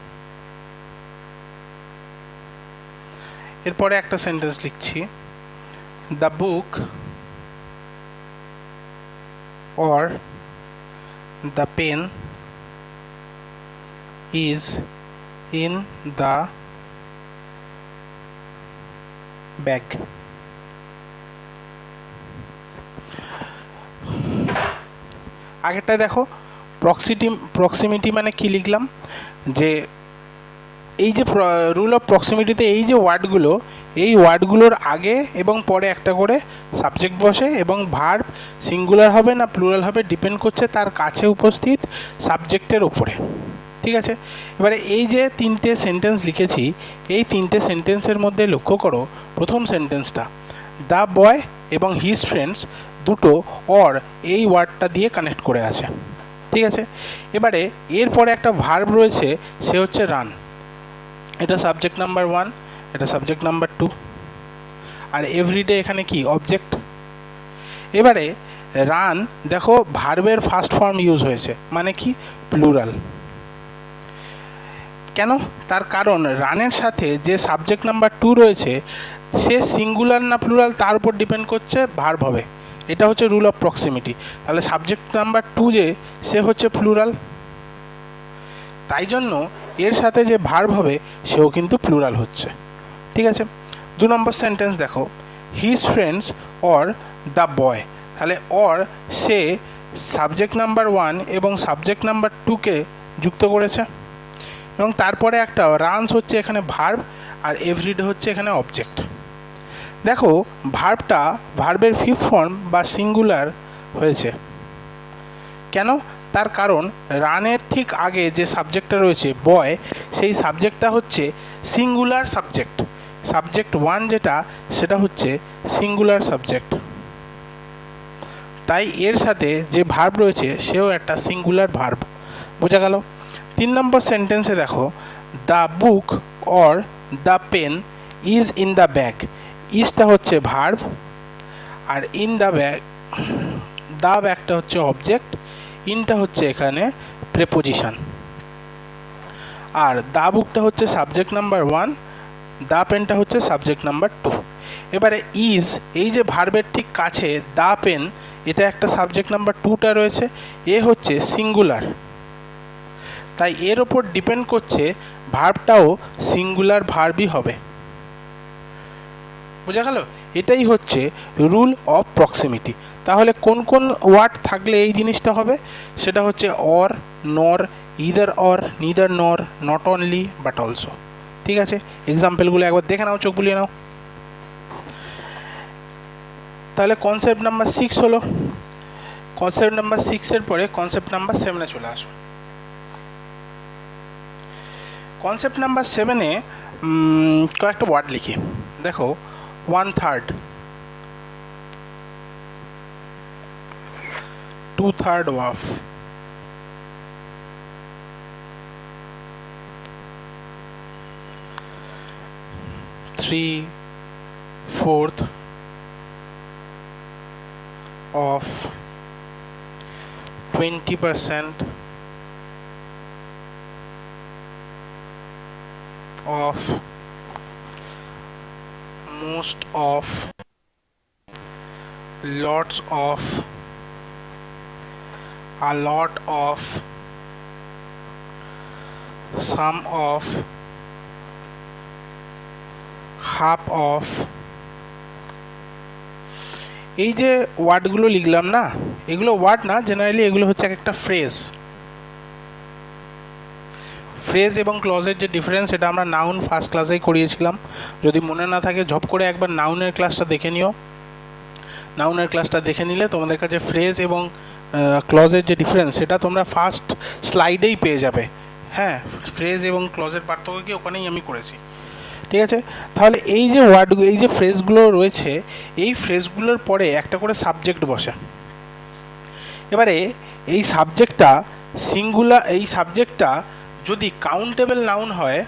এরপরে একটা সেন্টেন্স লিখছি, the book or the pen is in the bag. আগেরটা দেখো, প্রক্সিমিটি মানে কি লিখলাম, যে এই যে রুল অফ প্রক্সিমিটিতে এই যে ওয়ার্ডগুলো, এই ওয়ার্ডগুলোর আগে এবং পরে একটা করে সাবজেক্ট বসে এবং ভার্ব সিঙ্গুলার হবে না প্লুরাল হবে ডিপেন্ড করছে তার কাছে উপস্থিত সাবজেক্টের ওপরে। ঠিক আছে, এবারে এই যে তিনটে সেন্টেন্স লিখেছি, এই তিনটে সেন্টেন্সের মধ্যে লক্ষ্য করো, প্রথম সেন্টেন্সটা দ্য বয় এবং হিজ ফ্রেন্ডস দুটো অর এই ওয়ার্ডটা দিয়ে কানেক্ট করে আছে। ঠিক আছে, এবারে এরপরে একটা ভার্ব রয়েছে, সে হচ্ছে রান, এটা সাবজেক্ট নাম্বার 1, এটা সাবজেক্ট নাম্বার 2, আর এভরিডে এখানে কি অবজেক্ট। এবারে রান দেখো ভার্বের ফার্স্ট ফর্ম ইউজ হয়েছে, মানে কি প্লুরাল। কেন? তার কারণ রানের সাথে যে সাবজেক্ট নাম্বার 2 রয়েছে সে সিঙ্গুলার না প্লুরাল তার উপর ডিপেন্ড করছে ভার্ব হবে, এটা হচ্ছে রুল অফ প্রক্সিমিটি। তাহলে সাবজেক্ট নাম্বার 2 যে সে হচ্ছে প্লুরাল, তাই জন্য এর সাথে যে ভার্ব হবে সেও কিন্তু প্লুরাল হচ্ছে। ঠিক আছে, 2 নম্বর সেন্টেন্স দেখো, his friends or the boy, তাহলে অর সে সাবজেক্ট নাম্বার 1 এবং সাবজেক্ট নাম্বার 2কে যুক্ত করেছে এবং তারপরে একটা রানস হচ্ছে এখানে ভার্ব আর এভরিডে হচ্ছে এখানে অবজেক্ট। দেখো ভার্বের ফিফথ ফর্ম বা সিঙ্গুলার হয়েছে, কেন? তার কারণ রানের ঠিক আগে যে সাবজেক্টটা রয়েছে বয়, সেই সাবজেক্টটা হচ্ছে সিঙ্গুলার সাবজেক্ট, সাবজেক্ট 1 যেটা সেটা হচ্ছে সিঙ্গুলার সাবজেক্ট, তাই এর সাথে যে ভার্ব রয়েছে সেও একটা সিঙ্গুলার ভার্ব। বোঝা গেল? 3 নম্বর সেন্টেন্সে দেখো, the book or the pen is in the bag, ইজটা হচ্ছে ভার্ব আর ইন দ্য ব্যাগ, দ্য ব্যাগটা হচ্ছে অবজেক্ট, ইনটা হচ্ছে এখানে প্রেপোজিশন, আর দ্য বুকটা হচ্ছে সাবজেক্ট নাম্বার 1, দ্য পেনটা হচ্ছে সাবজেক্ট নাম্বার 2। এবারে ইজ এই যে ভার্বের ঠিক কাছে দ্য পেন, এটা একটা সাবজেক্ট নাম্বার 2টা রয়েছে, এ হচ্ছে সিঙ্গুলার, তাই এর ওপর ডিপেন্ড করছে ভার্বটাও সিঙ্গুলার ভার্বই হবে। বোঝা গেল? এটাই হচ্ছে রুল অফ প্রক্সিমিটি। তাহলে কোন কোন ওয়ার্ড থাকলে এই জিনিসটা হবে, সেটা হচ্ছে or, nor, either or, neither nor, not only but also. ঠিক আছে, এক্সাম্পলগুলো একবার দেখে নাও, চোখ বুলিয়ে নাও। তাহলে কনসেপ্ট নাম্বার 6 হলো। কনসেপ্ট নাম্বার 6-এর পরে কনসেপ্ট নাম্বার 7-এ চলে আসো। কনসেপ্ট নাম্বার 7-এ কয়েকটা ওয়ার্ড লিখি। দেখো, 1/3, 2/3 of, 3/4 of, 20% of, most of, lots of, a lot of, some of, half of। এই যে ওয়ার্ডগুলো লিখলাম না, এগুলো ওয়ার্ড না, জেনারেলি এগুলো হচ্ছে একটা ফ্রেজ। ফ্রেজ এবং ক্লজের যে ডিফারেন্স সেটা আমরা নাউন ফার্স্ট ক্লাসেই করিয়েছিলাম। যদি মনে না থাকে ঝপ করে একবার নাউনের ক্লাসটা দেখে নিও। নাউনের ক্লাসটা দেখে নিলে তোমাদের কাছে ফ্রেজ এবং ক্লজের যে ডিফারেন্স সেটা তোমরা ফার্স্ট স্লাইডেই পেয়ে যাবে। হ্যাঁ, ফ্রেজ এবং ক্লজের পার্থক্য কি ওখানেই আমি করেছি। ঠিক আছে, তাহলে এই যে ওয়ার্ডগুলো, এই যে ফ্রেজগুলো রয়েছে, এই ফ্রেজগুলোর পরে একটা করে সাবজেক্ট বসে। এবারে এই সাবজেক্টটা সিঙ্গুলার, এই সাবজেক্টটা যদি কাউন্টেবল নাউন হয়,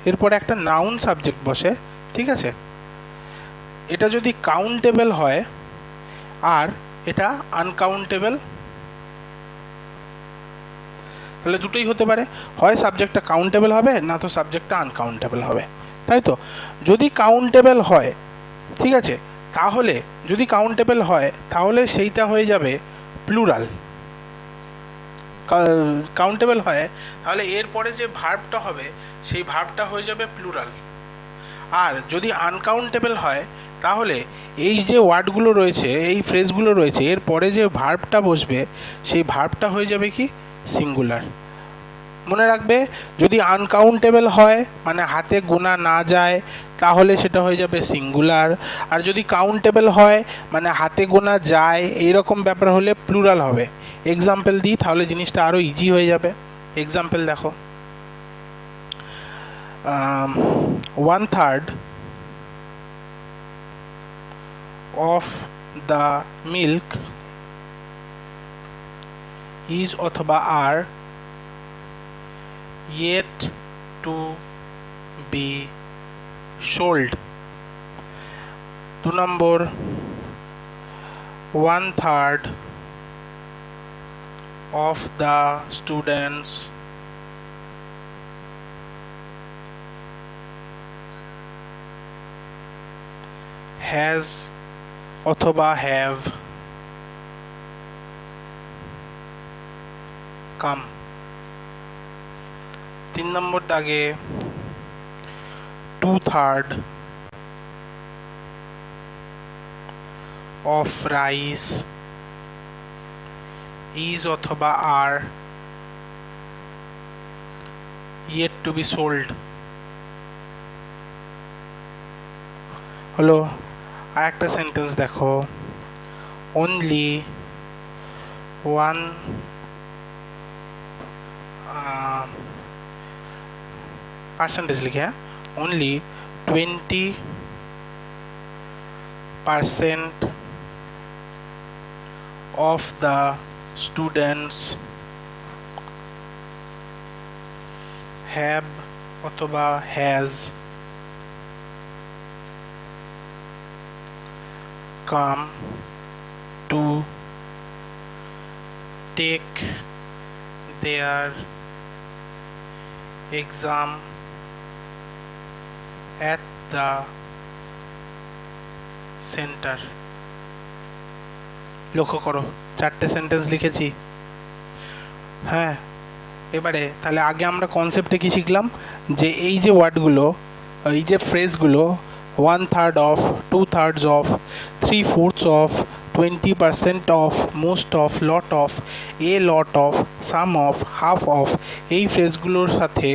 এরপরে একটা নাউন সাবজেক্ট বসে। ঠিক আছে, এটা যদি কাউন্টেবল হয় আর এটা আনকাউন্টেবল, তাহলে দুটোই হতে পারে, হয় সাবজেক্টটা কাউন্টেবল হবে না তো সাবজেক্টটা আনকাউন্টেবল হবে, তাই তো? যদি কাউন্টেবল হয়, ঠিক আছে, তাহলে যদি কাউন্টেবল হয় তাহলে সেইটা হয়ে যাবে প্লুরাল। কাউন্টেবল হয় তাহলে এরপরে যে ভার্বটা হবে সেই ভার্বটা হয়ে যাবে প্লুরাল। আর যদি আনকাউন্টেবল হয় তাহলে এই যে ওয়ার্ডগুলো রয়েছে, এই ফ্রেজগুলো রয়েছে, এর পরে যে ভার্বটা বসবে সেই ভার্বটা হয়ে যাবে কি সিঙ্গুলার। মনে রাখবে, যদি আনকাউন্টেবল হয় মানে হাতে গোনা না যায় তাহলে সেটা হয়ে যাবে সিঙ্গুলার, আর যদি কাউন্টেবল হয় মানে হাতে গোনা যায় এইরকম ব্যাপার হলে প্লুরাল হবে। এক্সাম্পল দিই তাহলে জিনিসটা আরও ইজি হয়ে যাবে। এক্সাম্পল দেখো, 1/3 of the milk is অথবা are yet to be sold। 2 number, 1/3 of the students has অথবা have come। 3 নম্বর দাগে 2/3 of rice is অথবা are yet to be sold। হলো। আর একটা সেন্টেন্স দেখো, only one পার্সেন্টেজ লিখে, only 20% of the students have অথবা has come to take their exam at the center। লক্ষ্য করো 4টে সেন্টেন্স লিখেছি। হ্যাঁ, এবারে তাহলে আগে আমরা কনসেপ্টে কি শিখলাম, যে এই যে ওয়ার্ডগুলো, এই যে ফ্রেজগুলো 1/3 of, 2/3 of, 3/4 of, 20% of, most of, lot of, a lot of, some of, half of, এই ফ্রেজগুলোর সাথে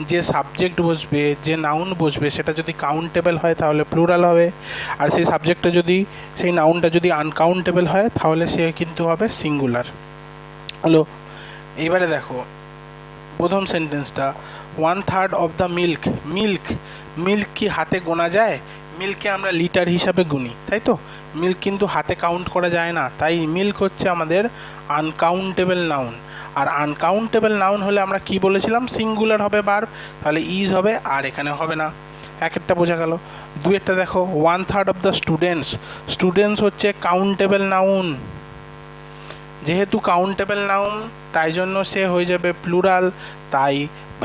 যে সাবজেক্ট বসবে, যে নাউন বসবে সেটা যদি কাউন্টেবল হয় তাহলে প্লুরাল হবে, আর সেই সাবজেক্টটা যদি, সেই নাউনটা যদি আনকাউন্টেবল হয় তাহলে সে কিন্তু হবে সিঙ্গুলার। হলো। এইবারে দেখো প্রথম সেন্টেন্সটা, 1/3 of the milk. Milk, milk কি হাতে গোনা যায়? মিল্ককে আমরা লিটার হিসাবে গুনি, তাই তো? মিল্ক কিন্তু হাতে কাউন্ট করা যায় না, তাই মিল্ক হচ্ছে আমাদের আনকাউন্টেবল নাউন। আর আনকাউন্টেবল নাউন হলে আমরা কি বলেছিলাম, সিঙ্গুলার হবে ভার্ব, তাহলে ইজ হবে, আর এখানে হবে না। একটা বোঝা গেল। দুইটা দেখো, 1/3 অফ দ্য স্টুডেন্টস। স্টুডেন্টস হচ্ছে কাউন্টেবল নাউন, যেহেতু কাউন্টেবল নাউন তাই জন্য সে হয়ে যাবে প্লুরাল, তাই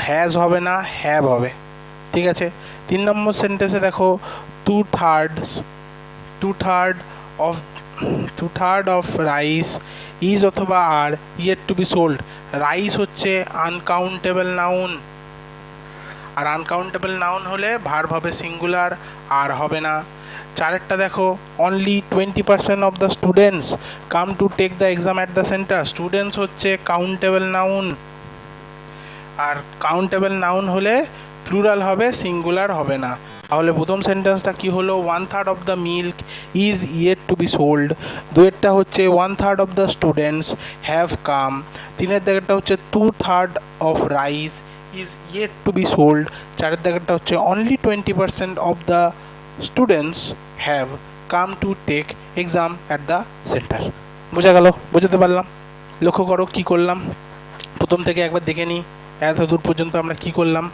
হ্যাজ হবে না, হ্যাভ হবে। ঠিক আছে। 3 নম্বর সেন্টেন্সে দেখো two third of rice is অথবা are yet to be sold. Rice হচ্ছে আনকাউন্টেবল নাউন, আর আনকাউন্টেবল নাউন হলে ভার্ব হবে সিঙ্গুলার, আর হবে না। চারেরটা দেখো only 20% of the students come to take the exam at the centre. Students হচ্ছে কাউন্টেবল নাউন, আর কাউন্টেবল নাউন হলে প্লুরাল হবে, সিঙ্গুলার হবে না। তাহলে প্রথম সেন্টেন্সটা কি হলো, 1/3 of the milk is yet to be sold. দুয়েরটা হচ্ছে 1/3 of the students have come. তিনের দিকেরটা হচ্ছে 2/3 of rice is yet to be sold. চারের দিকেরটা হচ্ছে only 20% of the students have come to take exam at the centre. বোঝা গেল? বোঝাতে পারলাম? লক্ষ্য করো কি করলাম, প্রথম থেকে একবার দেখে নিই এত দূর পর্যন্ত আমরা কি করলাম।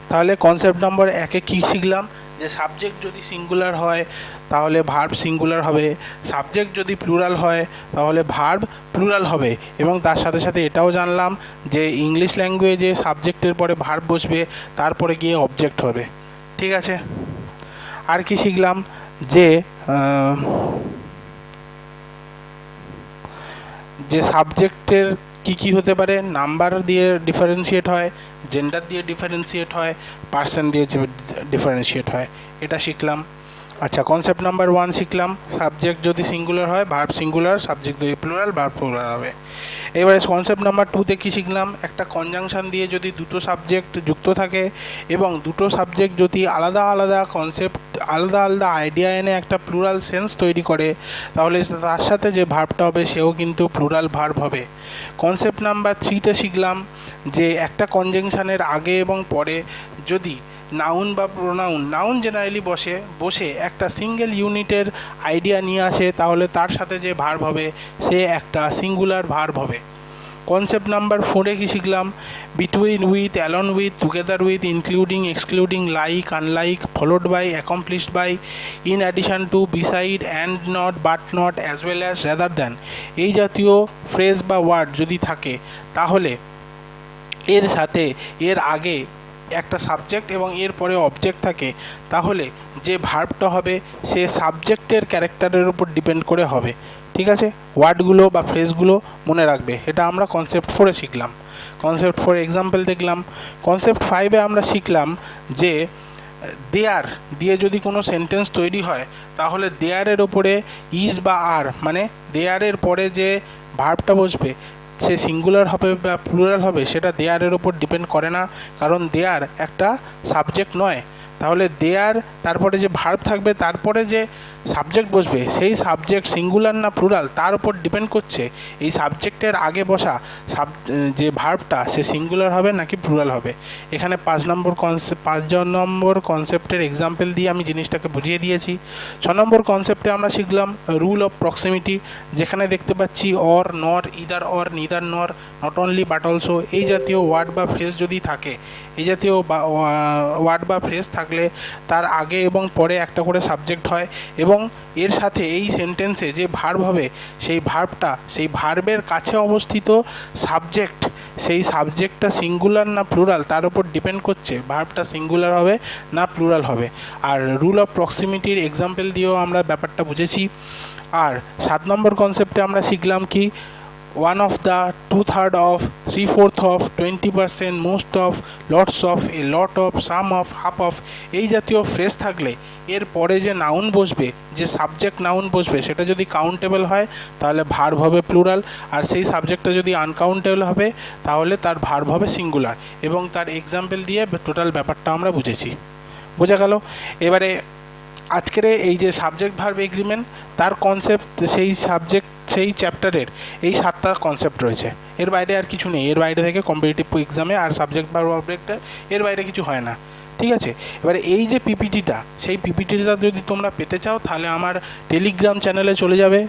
তাহলে কনসেপ্ট নম্বর 1-এ কী শিখলাম, যে সাবজেক্ট যদি সিঙ্গুলার হয় তাহলে ভার্ব সিঙ্গুলার হবে, সাবজেক্ট যদি প্লুরাল হয় তাহলে ভার্ব প্লুরাল হবে, এবং তার সাথে সাথে এটাও জানলাম যে ইংলিশ ল্যাঙ্গুয়েজে সাবজেক্টের পরে ভার্ব বসবে, তারপরে গিয়ে অবজেক্ট হবে। ঠিক আছে। আর কি শিখলাম, যে সাবজেক্টের কি হতে পারে, নাম্বার দিয়ে ডিফারেন্সিয়েট হয়, জেন্ডার দিয়ে ডিফারেন্সিয়েট হয়, পার্সন দিয়ে ডিফারেন্সিয়েট হয়, এটা শিখলাম। আচ্ছা, কনসেপ্ট নাম্বার 1 শিখলাম সাবজেক্ট যদি সিঙ্গুলার হয় ভার্ব সিঙ্গুলার, সাবজেক্ট যদি প্লুরাল ভার্ব প্লুরাল হবে। এবারে কনসেপ্ট নাম্বার 2-তে কী শিখলাম, একটা কনজাংশন দিয়ে যদি দুটো সাবজেক্ট যুক্ত থাকে এবং দুটো সাবজেক্ট যদি আলাদা আলাদা কনসেপ্ট আলাদা আলাদা আইডিয়া এনে একটা প্লুরাল সেন্স তৈরি করে, তাহলে তার সাথে যে ভার্বটা হবে সেও কিন্তু প্লুরাল ভার্ব হবে। কনসেপ্ট নাম্বার 3-তে শিখলাম যে একটা কনজাংশনের আগে এবং পরে যদি নাউন বা প্রোনাউন, নাউন জেনারেলি বসে একটা সিঙ্গেল ইউনিটের আইডিয়া নিয়ে আসে, তাহলে তার সাথে যে ভার্ব হবে সে একটা সিঙ্গুলার ভার্ব হবে। কনসেপ্ট নাম্বার 4-এ কী শিখলাম, between, with, along with, together with, including, excluding, like, unlike, followed by, accomplished by, in addition to, beside, and not, but not, as well as, rather than, এই জাতীয় phrase বা word যদি থাকে তাহলে এর সাথে এর আগে একটা সাবজেক্ট এবং এর পরে অবজেক্ট থাকে, তাহলে যে ভার্বটা হবে সে সাবজেক্টের ক্যারেক্টারের উপর ডিপেন্ড করে হবে। ঠিক আছে, ওয়ার্ডগুলো বা ফ্রেজগুলো মনে রাখবে। এটা আমরা কনসেপ্ট 4-এ শিখলাম। কনসেপ্ট 4 এক্সাম্পল দেখলাম। কনসেপ্ট 5-এ আমরা শিখলাম যে দেয়ার দিয়ে যদি কোনো সেন্টেন্স তৈরি হয় তাহলে দেয়ারের ওপরে ইজ বা আর, মানে দেয়ারের পরে যে ভার্বটা বসবে সে সিঙ্গুলার হবে বা প্লুরাল হবে সেটা দেয়ারের ওপর ডিপেন্ড করে না, কারণ দেয়ার একটা সাবজেক্ট নয়। তাহলে দেয়ার তারপরে যে ভার্ব থাকবে তারপরে যে সাবজেক্ট বসবে সেই সাবজেক্ট সিঙ্গুলার না প্লুরাল তার উপর ডিপেন্ড করছে এই সাবজেক্টের আগে বসা যে ভার্বটা সে সিঙ্গুলার হবে নাকি প্লুরাল হবে। এখানে 5 নম্বর কনসেপ্টের এক্সাম্পল দিয়ে আমি জিনিসটাকে বুঝিয়ে দিয়েছি। 6 নম্বর কনসেপ্টে আমরা শিখলাম রুল অফ প্রক্সিমিটি, যেখানে দেখতে পাচ্ছি or, not, either or, neither nor, not only but also, এই জাতীয় ওয়ার্ড বা ফ্রেজ যদি থাকে, এই জাতীয় ওয়ার্ড বা ফ্রেজ থাকলে তার আগে এবং পরে একটা করে সাবজেক্ট হয়, এবং এর সাথে এই সেন্টেন্সে যে ভার্ব হবে সেই ভার্বটা সেই ভার্বের কাছে অবস্থিত সাবজেক্ট, সেই সাবজেক্টটা সিঙ্গুলার না প্লুরাল তার উপর ডিপেন্ড করছে ভার্বটা সিঙ্গুলার হবে না প্লুরাল হবে। আর রুল অফ প্রক্সিমিটির এক্সাম্পল দিয়েও আমরা ব্যাপারটা বুঝেছি। আর 7 নম্বর কনসেপ্টে আমরা শিখলাম কি, 1 of the, 2/3 of, 3/4 of, 20%, most of, lots of, a lot of, some of, half of, এই জাতীয় ফ্রেজ থাকলে এর পরে যে নাউন বসবে, যে সাবজেক্ট নাউন বসবে সেটা যদি কাউন্টেবল হয় তাহলে ভার্ব হবে প্লুরাল, আর সেই সাবজেক্টটা যদি আনকাউন্টেবল হবে তাহলে তার ভার্ব হবে সিঙ্গুলার, এবং তার এক্সাম্পল দিয়ে টোটাল ব্যাপারটা আমরা বুঝেছি। বোঝা গেল? এবারে আজকের এই যে সাবজেক্ট ভার্ব এগ্রিমেন্ট তার কনসেপ্ট, সেই চ্যাপ্টারের এই 7টা কনসেপ্ট রয়েছে, এর বাইরে আর কিছু নেই। এর বাইরে থেকে কম্পিটিটিভ এক্সামে আর সাবজেক্ট ভার্ব অবজেক্টে এর বাইরে কিছু হয় না। ঠিক আছে, এবারে এই যে পিপিটিটা, সেই পিপিটিটা যদি তোমরা পেতে চাও তাহলে আমার টেলিগ্রাম চ্যানেলে চলে যাবে,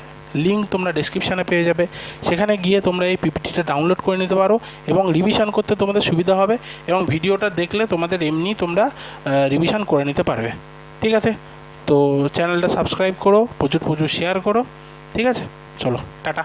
লিঙ্ক তোমরা ডেসক্রিপশানে পেয়ে যাবে, সেখানে গিয়ে তোমরা এই পিপিটিটা ডাউনলোড করে নিতে পারো এবং রিভিশন করতে তোমাদের সুবিধা হবে, এবং ভিডিওটা দেখলে তোমাদের এমনি তোমরা রিভিশন করে নিতে পারবে। ঠিক আছে, তো চ্যানেলটা সাবস্ক্রাইব করো, প্রচুর শেয়ার করো। ঠিক আছে, চলো টাটা।